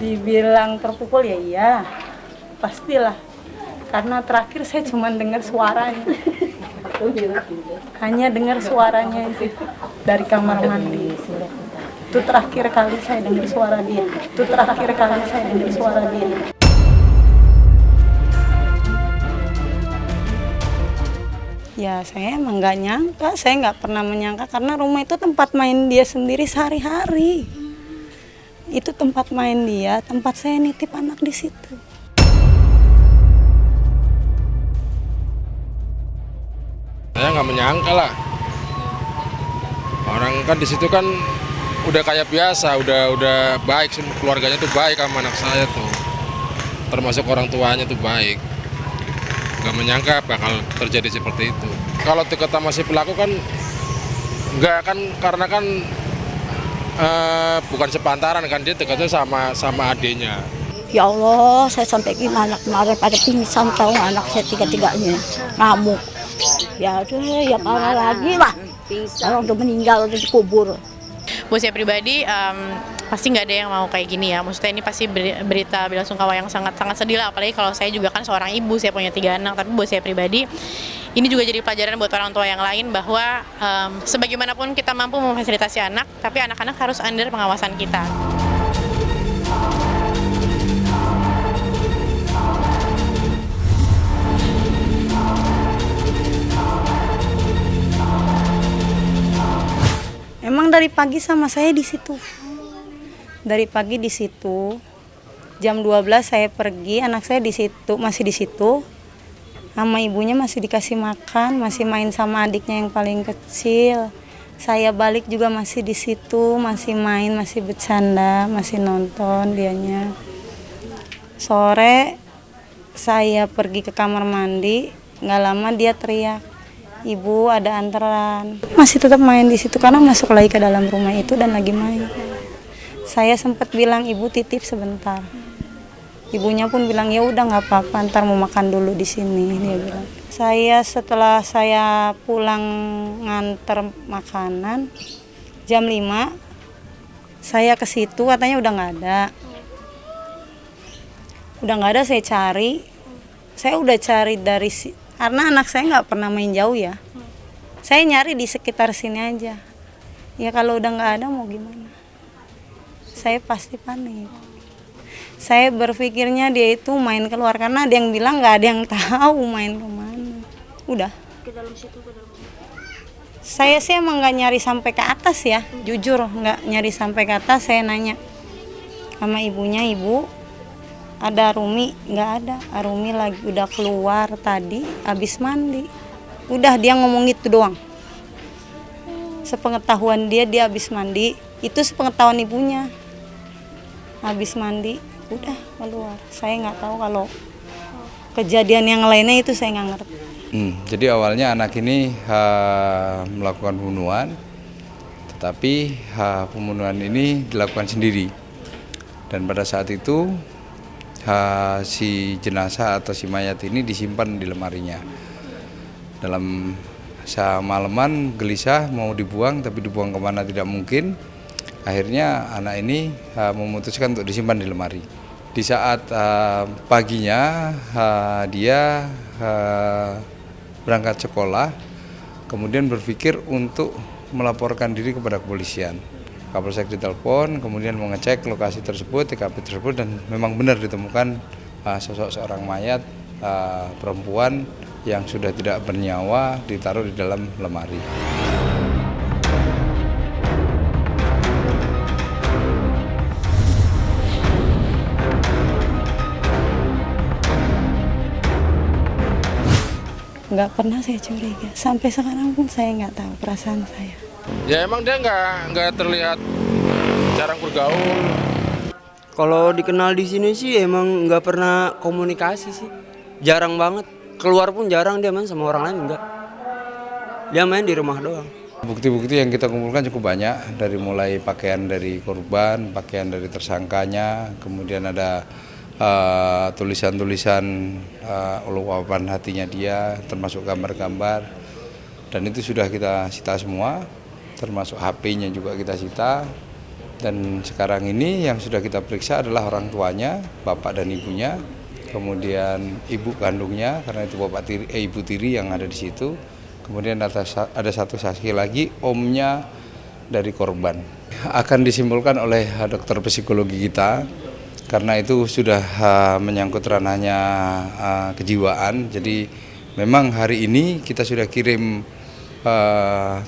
Dibilang terpukul ya iya, pastilah. Karena terakhir saya cuma dengar suaranya. Hanya dengar suaranya itu dari kamar mandi. Itu terakhir kali saya dengar suara dia. Itu terakhir kali saya dengar suara dia. Ya saya emang nggak nyangka, saya nggak pernah menyangka karena rumah itu tempat main dia sendiri sehari-hari. Itu tempat main dia, tempat saya nitip anak di situ. Saya nggak menyangka lah. Orang kan di situ kan udah kayak biasa, udah baik, keluarganya tuh baik sama anak saya tuh. Termasuk orang tuanya tuh baik. Nggak menyangka bakal terjadi seperti itu. Kalau dekat sama si pelaku kan nggak kan, karena kan bukan sepantaran kan, dia dekatnya sama adiknya. Ya Allah, saya sampai gimana kemarin pada pingsan tahu anak saya tiga-tiganya ngamuk. Ya udah, ya parah lagi lah. Orang udah meninggal, udah dikubur. Buat saya pribadi, pasti nggak ada yang mau kayak gini ya. Maksudnya ini pasti berita belasungkawa yang sangat-sangat sedih lah. Apalagi kalau saya juga kan seorang ibu, saya punya 3 anak. Tapi buat saya pribadi, ini juga jadi pelajaran buat orang tua yang lain bahwa sebagaimanapun kita mampu memfasilitasi anak, tapi anak-anak harus under pengawasan kita. Emang dari pagi sama saya di situ. Dari pagi di situ. Jam 12 saya pergi, anak saya di situ, masih di situ. Sama ibunya masih dikasih makan, masih main sama adiknya yang paling kecil. Saya balik juga masih di situ, masih main, masih bercanda, masih nonton dianya. Sore saya pergi ke kamar mandi, nggak lama dia teriak, "Ibu, ada antaran." Masih tetap main di situ karena masuk lagi ke dalam rumah itu dan lagi main. Saya sempat bilang, "Ibu titip sebentar." Ibunya pun bilang, "Ya udah nggak apa-apa, ntar mau makan dulu di sini," dia bilang. Setelah saya pulang nganter makanan jam 5, saya ke situ katanya udah nggak ada. Udah nggak ada, saya cari. Saya udah cari karena anak saya nggak pernah main jauh ya. Saya nyari di sekitar sini aja. Ya kalau udah nggak ada mau gimana? Saya pasti panik. Saya berpikirnya dia itu main keluar karena ada yang bilang nggak ada yang tahu main kemana. Udah. Ke dalam situ, ke dalam. Saya sih emang nggak nyari sampai ke atas ya, jujur nggak nyari sampai ke atas. Saya nanya sama ibunya, "Ibu, ada Arumi?" Nggak ada. Arumi lagi udah keluar tadi habis mandi. Udah dia ngomong gitu doang. Sepengetahuan dia habis mandi. Itu sepengetahuan ibunya. Habis mandi udah keluar. Saya nggak tahu kalau kejadian yang lainnya itu saya nggak ngerti. Jadi awalnya anak ini melakukan pembunuhan, tetapi pembunuhan ini dilakukan sendiri. Dan pada saat itu si jenazah atau si mayat ini disimpan di lemarinya. Dalam semalaman gelisah mau dibuang, tapi dibuang kemana tidak mungkin. Akhirnya anak ini memutuskan untuk disimpan di lemari. Di saat paginya dia berangkat sekolah, kemudian berpikir untuk melaporkan diri kepada kepolisian. Kapolsek ditelepon, kemudian mengecek lokasi tersebut, TKP tersebut, dan memang benar ditemukan sosok seorang mayat perempuan yang sudah tidak bernyawa ditaruh di dalam lemari. Nggak pernah saya curiga. Sampai sekarang pun saya nggak tahu perasaan saya. Ya emang dia nggak terlihat jarang bergaul. Kalau dikenal di sini sih emang nggak pernah komunikasi sih, jarang banget. Keluar pun jarang, dia main sama orang lain enggak. Dia main di rumah doang. Bukti-bukti yang kita kumpulkan cukup banyak, dari mulai pakaian dari korban, pakaian dari tersangkanya, kemudian ada tulisan-tulisan ulupan hatinya dia, termasuk gambar-gambar, dan itu sudah kita sita semua, termasuk HP-nya juga kita sita. Dan sekarang ini yang sudah kita periksa adalah orang tuanya, bapak dan ibunya, kemudian ibu kandungnya karena itu ibu tiri yang ada di situ. Kemudian ada satu saksi lagi, omnya dari korban. Akan disimpulkan oleh dokter psikologi kita karena itu sudah menyangkut ranahnya kejiwaan. Jadi memang hari ini kita sudah kirim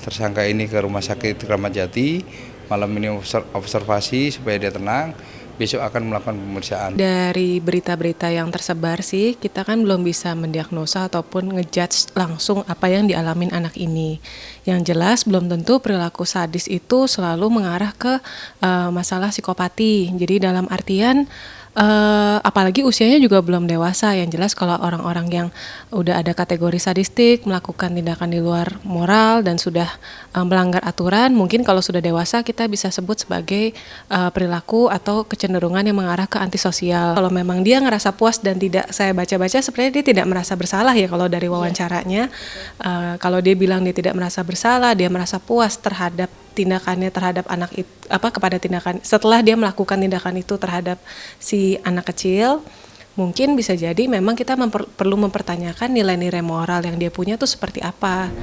tersangka ini ke Rumah Sakit Kramat Jati. Malam ini observasi supaya dia tenang. Besok akan melakukan pemeriksaan. Dari berita-berita yang tersebar sih, kita kan belum bisa mendiagnosa ataupun ngejudge langsung apa yang dialamin anak ini. Yang jelas belum tentu perilaku sadis itu selalu mengarah ke masalah psikopati. Jadi dalam artian apalagi usianya juga belum dewasa. Yang jelas kalau orang-orang yang udah ada kategori sadistik, melakukan tindakan di luar moral dan sudah melanggar aturan, mungkin kalau sudah dewasa kita bisa sebut sebagai perilaku atau kecenderungan yang mengarah ke antisosial. Kalau memang dia ngerasa puas dan tidak, saya baca-baca sebenarnya dia tidak merasa bersalah ya kalau dari wawancaranya. Kalau dia bilang dia tidak merasa bersalah, dia merasa puas terhadap tindakannya terhadap anak itu, kepada tindakan setelah dia melakukan tindakan itu terhadap si anak kecil, mungkin bisa jadi memang kita perlu mempertanyakan nilai-nilai moral yang dia punya tuh seperti apa.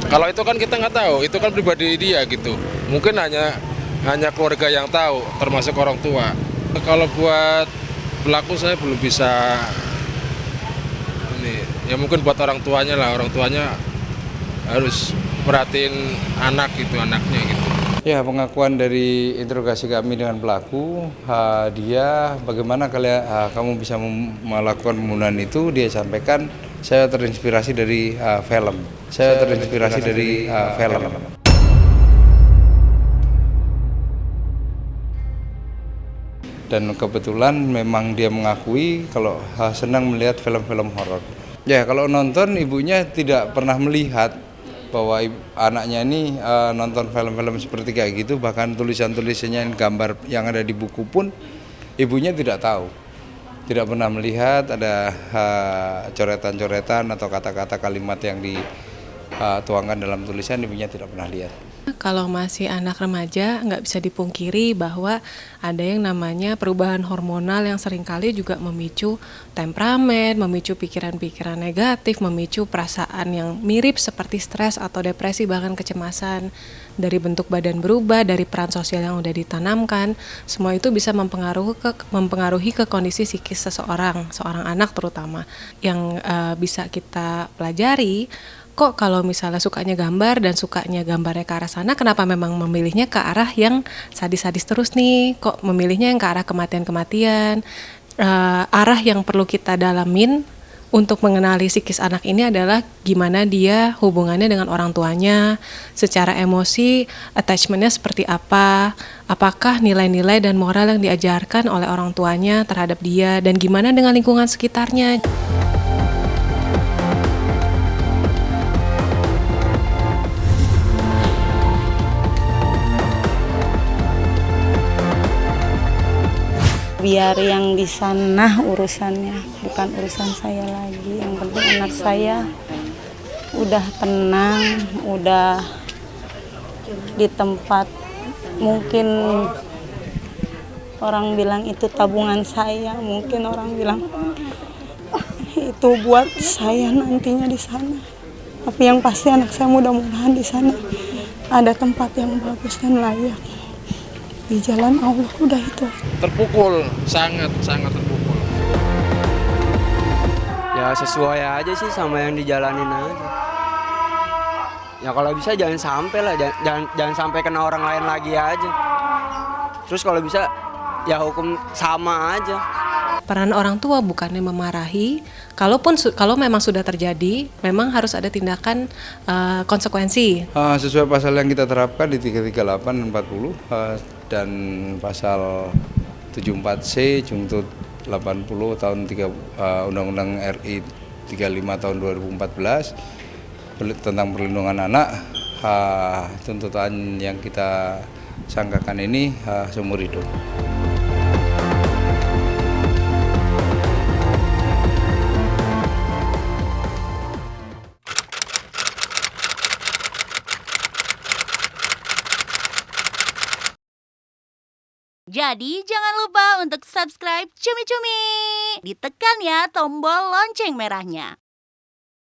Kalau itu kan kita nggak tahu, itu kan pribadi dia gitu. Mungkin hanya keluarga yang tahu, termasuk orang tua. Kalau buat pelaku saya belum bisa ini. Ya mungkin buat orang tuanya lah, orang tuanya harus perhatiin anak gitu, anaknya gitu. Ya, pengakuan dari interogasi kami dengan pelaku, dia bagaimana kamu bisa melakukan pembunuhan itu, dia sampaikan saya terinspirasi dari film. Dan kebetulan memang dia mengakui kalau senang melihat film-film horor. Ya, kalau nonton ibunya tidak pernah melihat bahwa anaknya ini nonton film-film seperti kayak gitu, bahkan tulisan-tulisannya, gambar yang ada di buku pun ibunya tidak tahu. Tidak pernah melihat ada coretan-coretan atau kata-kata kalimat yang dituangkan dalam tulisan, ibunya tidak pernah lihat. Kalau masih anak remaja, nggak bisa dipungkiri bahwa ada yang namanya perubahan hormonal yang seringkali juga memicu temperamen, memicu pikiran-pikiran negatif, memicu perasaan yang mirip seperti stres atau depresi, bahkan kecemasan. Dari bentuk badan berubah, dari peran sosial yang udah ditanamkan, semua itu bisa mempengaruhi ke kondisi psikis seorang anak terutama. Yang bisa kita pelajari, kok kalau misalnya sukanya gambar dan sukanya gambarnya ke arah sana, kenapa memang memilihnya ke arah yang sadis-sadis terus nih? Kok memilihnya yang ke arah kematian-kematian? Arah yang perlu kita dalamin untuk mengenali psikis anak ini adalah gimana dia hubungannya dengan orang tuanya, secara emosi, attachment-nya seperti apa, apakah nilai-nilai dan moral yang diajarkan oleh orang tuanya terhadap dia, dan gimana dengan lingkungan sekitarnya. Biar yang di sana urusannya, bukan urusan saya lagi. Yang penting anak saya udah tenang, udah di tempat mungkin orang bilang itu tabungan saya, mungkin orang bilang itu buat saya nantinya di sana. Tapi yang pasti anak saya mudah-mudahan di sana ada tempat yang bagus dan layak. Di jalan Allah, udah itu. Terpukul, sangat terpukul. Ya sesuai aja sih sama yang dijalanin aja. Ya kalau bisa jangan sampai lah, jangan sampai kena orang lain lagi aja. Terus kalau bisa ya hukum sama aja. Peran orang tua bukannya memarahi, kalau memang sudah terjadi, memang harus ada tindakan konsekuensi. Sesuai pasal yang kita terapkan di 338 dan 40 dan pasal 74C Junto 80 tahun Undang-Undang RI 35 tahun 2014 tentang perlindungan anak, tuntutan yang kita sangkakan ini seumur hidup. Jadi jangan lupa untuk subscribe Cumi Cumi. Ditekan ya tombol lonceng merahnya.